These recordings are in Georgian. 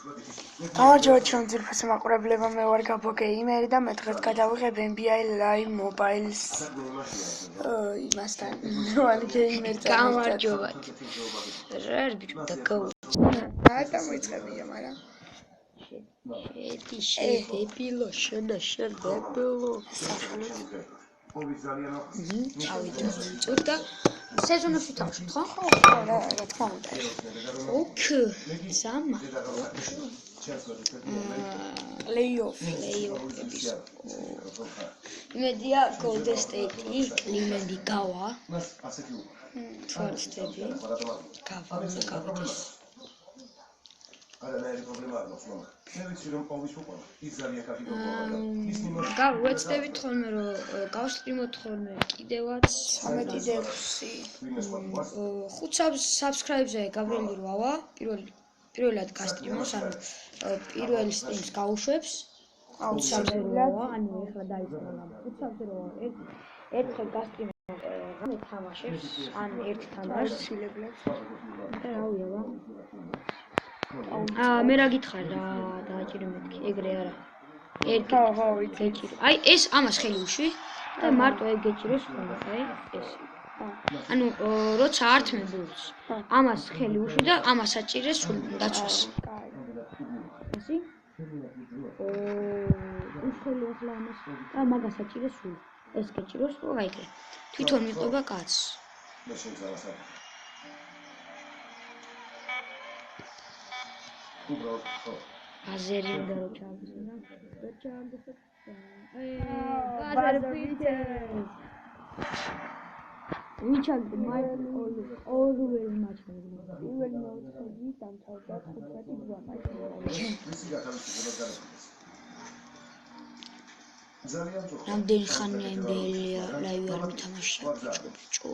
გამარჯობა ჩვენ ძირფასი მაყურებლებო, მე ვარ გაბო გეიმერი და მე დღეს გადავიღებ NBA Live Mobiles იმასთან One Gamer გამარჯობათ. რა არის ბიჭო და გო? და მოიწყებია, მაგრამ შედებილო, შედებილო. წავიდეთ და სეზონებში თავშოთ, ხო? ხო, რა თქმა უნდა. ოკ, სამა. Play-off-ების. იმედია Golden State-ი კლიმენდი გავა. თვალსტები. გავიდეს. არანაირი პრობლემა არ მაქვს, მამა. მე ვიცი რომ ყოვის უყურებ. ის ძალიან კარგი გოგოა. გავუეცდებით ხოლმე რომ გავსტრიმოთ ხოლმე კიდევაც 13.6 5 subscribe-ზე გავრიელი როავა, პირველად გასტრიმოს, ანუ პირველ სტრიმს გაუშვებს. 5 subscribe-ზე როავა, ანუ ეხლა დაიწყო 5 subscribe-ზე როავა. ერთხელ გასტრიმოს მე თამაშებს, ან ერთ თამაშს ცილებლებს. და რავია რა. მე რა გითხარ რა დააჭირო მეთქი, ეგრე არა. ხო, ვიცი. აი ეს ამას ხელი უშვი და მარტო ეგ გეჭიროს ხოლმე, აი ეს. ანუ როცა ართმებულს ამას ხელი უშვი და ამას აჭირეს სულ დაცვას. ისი? უშხელი ახლა ამას და მაგას აჭირეს სულ. ეს გეჭიროს თუ აი ეგრე. თვითონ მიყვება კაცს. აზერი უნდა რომ ჩავდის რა. რა ჩავდის? ბაზარბიტეს. ვიჩაგდი მაიკლ ორუელი მაჩვენე. პირველი მოუწოდი დამთავრდა 15 გვამაში. რამდენი ხანია NBA ლაივი არ მითამაშია ბიჭო.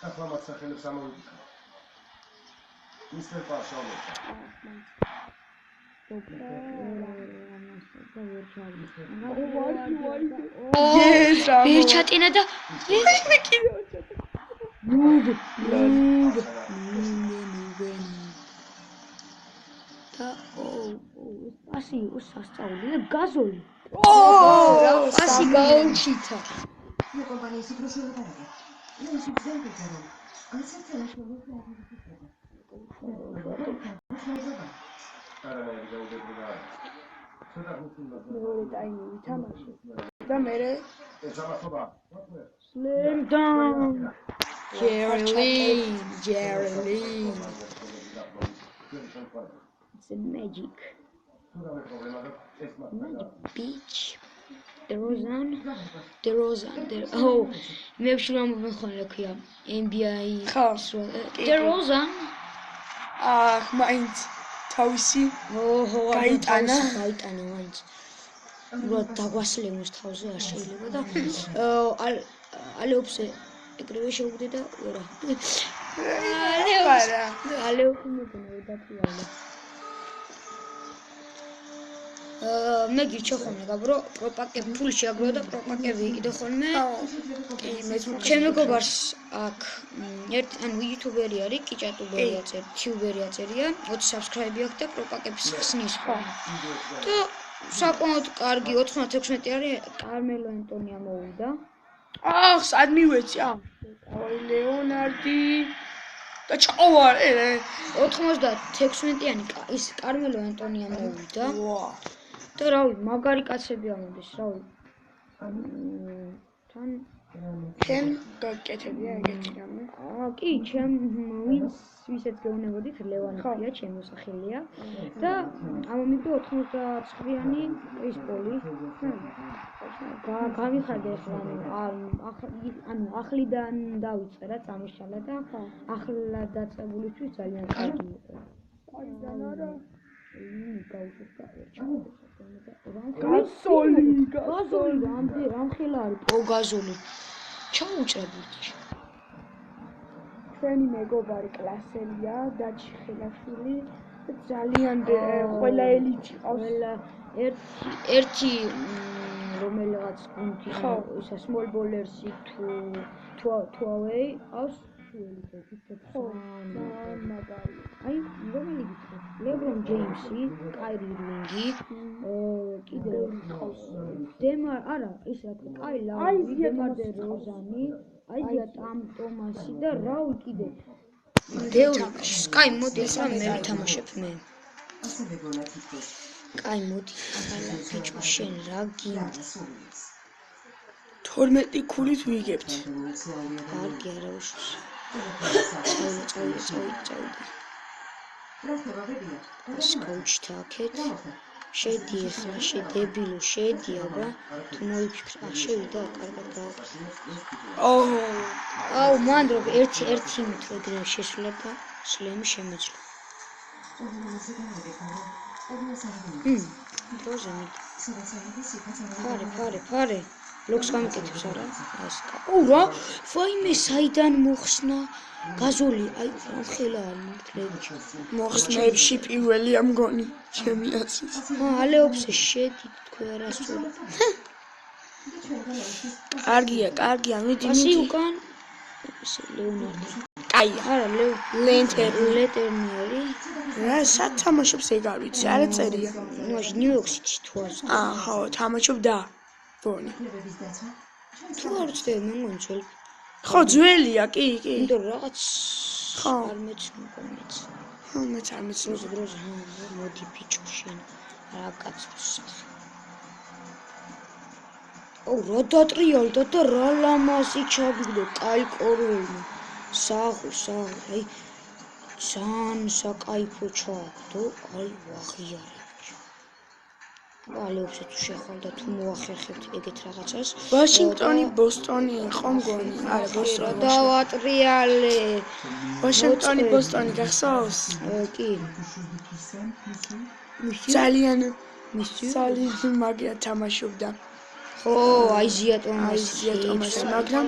ახლა მათ სახელებს ამოვიდიხარ. მისტერ პაშალო. ვერჩატინა და ნუბ და პასი უსასწაული და გაზოლი პასი გაუჩითა მე კომპანიის პროფილი გადაგე მე შეიძლება რომ ასეთ თანხმობას მეორე ტაიმი ვითამაშე და მე Slam dunk Jerry It's a magic beach DeRozan oh მე ვშრომ მეხონე ქვია NBA DeRozan მაინც თავისი გაიტანა მაინც რა დაგვასლემოს თავზე არ შეიძლება და ალეოფზე ეგრევე შეუგდე და ვერა ალეოფი მეგონა დაკიალა მე გირჩა ხოლმე გაბრო პროპაკები ფულში აგრო და პროპაკები კიდე ხოლმე ჩემ მეგობარს აქ ერთ ანუ იუთუბერი არის კიჭატუბერი აწერი თიუბერი აწერია 20 subscribe აქვს და პროპაკებს ხსნის ხო და საკმაოდ კარგი 96 არის კარმელო ენტონია მოვიდა სად მივეცი აი ლეონარდი და ჩაوار 96-იანი ის კარმელო ენტონია მოვიდა და რავი მაგარი კაცები ამოდის რავი თან ჩემ გაკეთებია ეგეთი რამე კი ჩემ ვისაც გეუბნებოდით ლევანია ჩემი სახელია და ამომიგდო 99-იანი ის პოლი გამიხარდა ახლა ანუ ახლიდან დავიწყე რა წამიშალა და ახლა დაწებულისთვის ძალიან კარგი იყო აიდანარა გაუშვება გაზოლი რამხელა არის პროგაზოლი ჩაუჭრებთ ჩვენი მეგობარი კლასელია დაჩი ხელაშვილი ძალიან ყველა ელიტი ყავს ერთი რომელიღაც გუნდი ისა small bowlers-ი თუ away ყავს ელიტები ხო მაგარი აი რომელი გითხრათ LeBron James-ი, Kyrie Irving-ი, კიდე დემარ, არა, ის რა თქმა, Kyle Lowry, DeMar DeRozan-ი, Isaiah Thomas-ი და რავი კიდე. Sky მოდი ახლა მე ვთამაშებ მე. ასევე გოლა თითქოს Kay მოდი ახლა ბიჭო შენ რა გინდა? 12 ქულით ვიგებთ. კარგი არა უშავს. წავიდა. სკოუჩთა აქეთ. შედი ახლა შედებილო შედი აბა თუ მოიფიქრა შევიდა კარგად გააკეთე. აუ მან რო ერთი იმით რო ეგრე შესულა და სლემი შემეძლო. დროზე ფარე ლოქს გამიკეთებს არა ეს რა ვაიმე საიდან მოხსნა გაზოლი აი ხელა არ მართლები მოხსნებში პირველია მგონი ჩემი ასის ალეობს შედი თქვენ არასწორი კარგია მიდი ასი უკან ლეონარდო კაი არა ლეტერნიერი რა სათამაშობს ეგ არ ვიცი არა წერია ნუ ნიუ-იორკ-სიტი თუას ხო თამაშობ და ბონი თუ არ ვწდები მე მგონი ძველი ხო ძველია კი იმიტომ რომ რაღაც ხო არ მეცნობ ხო მეც არ მეცნობ დროზე მოდი ბიჭო შენ რა კაცს რა დატრიალდა და რა ლამაზი ჩაგდო კაი კორველი საღო აი ძალიან საკაიფო ჩაგდო აი ვაღიარე ალეობს თუ შეხვალდა თუ მოახერხებთ ეგეთ რაღაცას ვაშინგტონი ბოსტონი იყო მგონი არა ბოსტონი დავატრიალე ვაშინგტონი ბოსტონი გახსოვს კი ძალიან მაგია თამაშობდა ხო აიზია ტომასი მაგრამ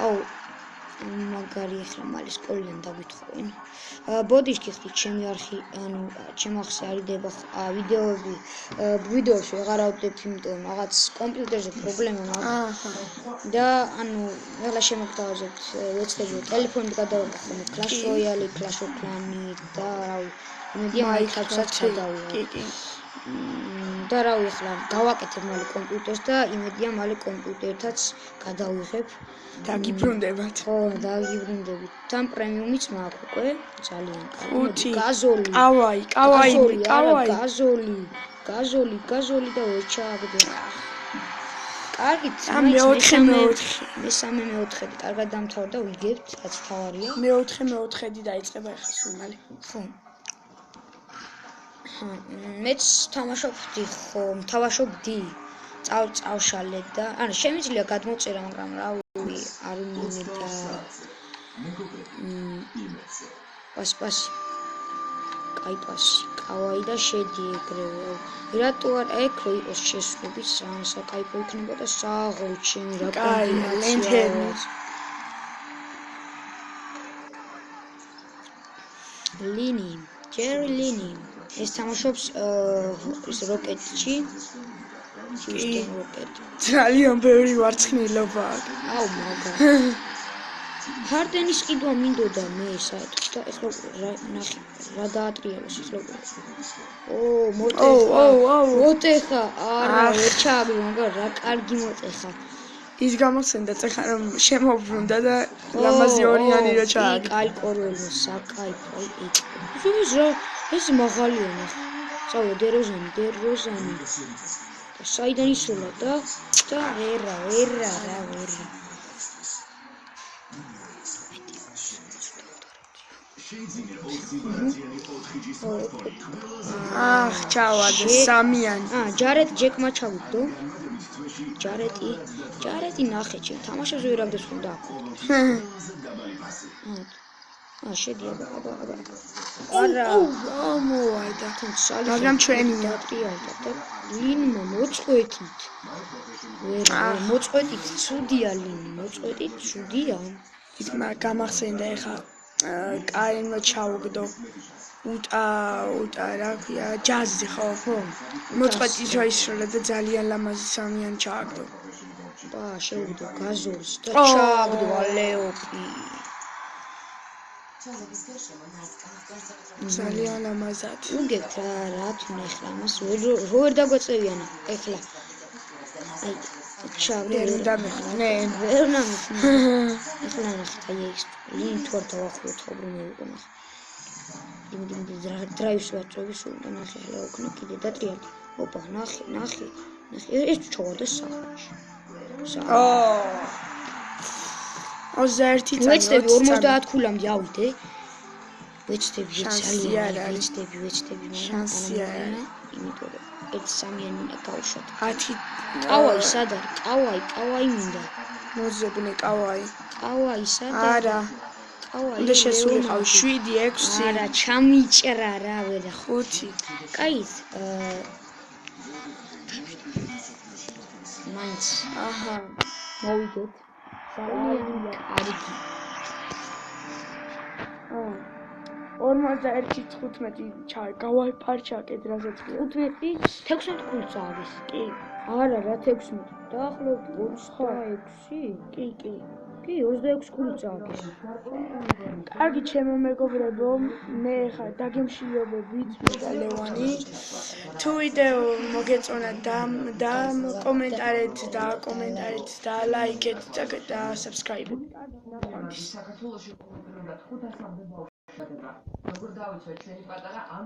აუ მაგარი ახლა მალე სკოლიდან დავითხოვენ. ბოდიშ გიხდით ჩემი არხი, ანუ ჩემ არხზე არიდება ვიდეოებში ვეღარ ავდებ, იმიტომ რაღაც კომპიუტერზე პრობლემა მაქვს. და ანუ ახლა შემოგთავაზებთ ვეცდები ტელეფონით გადავაკეთებ Clash Royale, Clash of Clans და რავი, იმედია მაინკრაფტსაც გადავიღებ. და რავი ახლა გავაკეთებ მალე კომპიუტერს და იმედია მალე კომპიუტერთაც გადავიღებ. დაგიბრუნდებათ. ხო, დაგიბრუნდებით. თან პრემიუმიც მაქვს უკვე, ძალიან კარგი. გაზოლი. კავაი. გაზოლი და ვეჩაგდე. კარგი, მესამე მეოთხედი კარგად დამთავრდა, ვიგებთ, რაც თავარია. მეოთხედი დაიწყება ახლა სულ მალე. ხო. მეც თამაშობდი ხო, თავაშობდი. წავშალე და ანუ შემიძლია გადმოწერა, მაგრამ რა არ მინდა პასპასი კავაი და შედი ეგრევე რატო არ ეკრო იყოს შესრულები ძალიან საკაიფო იქნება და საღო ჩემი რა კომბინაცია ჯერი ლინი ეს თამაშობს ის როკეტში ძალიან ბევრი ვარცხნილობა აქვს. აუ მაგა. ჰარდენის ყიდვა მინდოდა მე საერთოდ და ეხლა ნახე რა დაატრიალოს ეხლა. მოტეხა. არა, ვერ ჩააგდო, მაგრამ რა კარგი მოტეხა. ის გამოსცენდა წეხა რომ შემოbrunდა და ლამაზი ორიანი რა ჩააგდო. კაი კორველი საკაიფო აი ეს მაღალია ნახე. წავე დეროზანი. საიდან ისულა და ვერა. ჩავადე სამიანი. ჯარეტ ჯეკმა ჩავიდო. ჯარეტი ნახე ჩემ თამაშებს ვერ ამდეს რომ დააკვირდე. შედი აბა. არა. მოვარდა. მაგრამ ჩვენი დატრიალდა და ლინმა მოწყვეტით. მოწყვეტით ცუდია ლინი, მოწყვეტით ცუდია. ის გამახსენდა ეხა კაინმა ჩაუგდო უტა რა ქვია ჯაზი ხო მოწყვეტით რა ისროლა და ძალიან ლამაზი სამიანი ჩააგდო. და შევიდო გაზურს და ჩაგდო ალეოპი. ძალიან ლამაზად. უგებთ რა თუნ ეხლა მას ვერ დაგვაწევიანა ეხლა. აი ჩაგდო ვერ დამეხნა. ნე ვერ ნამიხნა. ეხლა ნახეთ აი ეს ლინთوار დავახლოთ ხობრო მოვიყო ნახე. იმდიმ დრაივს ვაწვევი სულ და ნახე ახლა უკნე კიდე დატრიალდი. ოპა ნახე ეს ჩავარდა საქმეში. 21 წელი ვეცდები 50 ქულამდე ავიდე. ვეცდები შანსი არ არის. ვეცდები შანსი არ არის. იმიტომ რომ ერთ სამიანი უნდა გავუშვათ. 10 კავაი სად არის? კავაი მინდა. მოძებნე კავაი. კავაი სად არის? არა. კავაი. უნდა შესულიყავ 7, 6. არა, ჩამიჭრა რა ვერა. 5. კაი. მაინც. აჰა. მოვიდეთ. ძალიან კარგი. 41-15 ჩავიკავай ფარჩა კედრაზეც. 15 16 ქულს არის. კი. არა რა 16. დაახლოებით 26. კი. კი 26 ქული წააგეს. კარგი ჩემო მეგობრებო, მე ხა დაგემშვიდობებით მე და ლევანი. თუ ვიდეო მოგეწონა და კომენტარით და ლაიქეთ და subscribe-ით. საქართველოში ყოფილიყავთ 500-მდე ბავშვი. როგორ დავიცვათ ჩვენი პატარა ამ